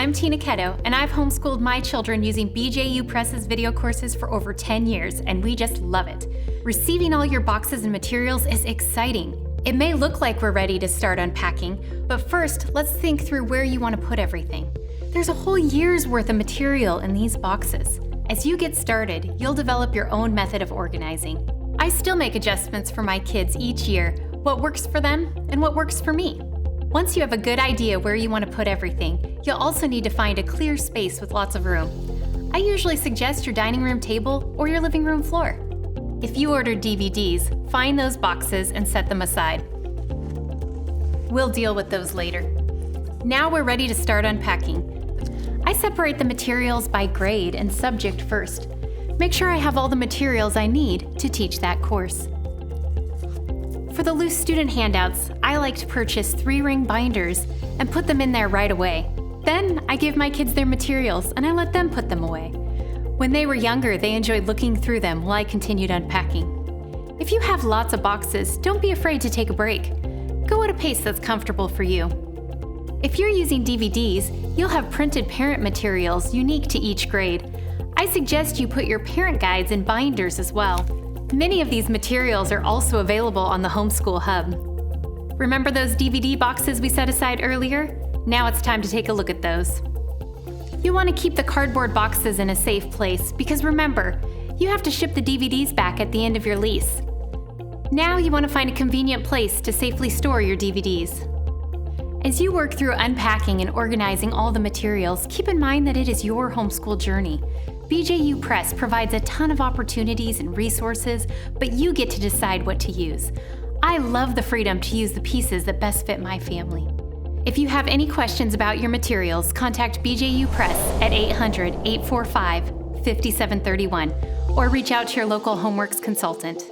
I'm Tina Ketto, and I've homeschooled my children using BJU Press's video courses for over 10 years, and we just love it. Receiving all your boxes and materials is exciting. It may look like we're ready to start unpacking, but first, let's think through where you want to put everything. There's a whole year's worth of material in these boxes. As you get started, you'll develop your own method of organizing. I still make adjustments for my kids each year, what works for them and what works for me. Once you have a good idea where you want to put everything, you'll also need to find a clear space with lots of room. I usually suggest your dining room table or your living room floor. If you ordered DVDs, find those boxes and set them aside. We'll deal with those later. Now we're ready to start unpacking. I separate the materials by grade and subject first. Make sure I have all the materials I need to teach that course. For the loose student handouts, I like to purchase 3-ring binders and put them in there right away. Then I give my kids their materials and I let them put them away. When they were younger, they enjoyed looking through them while I continued unpacking. If you have lots of boxes, don't be afraid to take a break. Go at a pace that's comfortable for you. If you're using DVDs, you'll have printed parent materials unique to each grade. I suggest you put your parent guides in binders as well. Many of these materials are also available on the Homeschool Hub. Remember those DVD boxes we set aside earlier? Now it's time to take a look at those. You want to keep the cardboard boxes in a safe place because remember, you have to ship the DVDs back at the end of your lease. Now you want to find a convenient place to safely store your DVDs. As you work through unpacking and organizing all the materials, keep in mind that it is your homeschool journey. BJU Press provides a ton of opportunities and resources, but you get to decide what to use. I love the freedom to use the pieces that best fit my family. If you have any questions about your materials, contact BJU Press at 800-845-5731 or reach out to your local Homeworks consultant.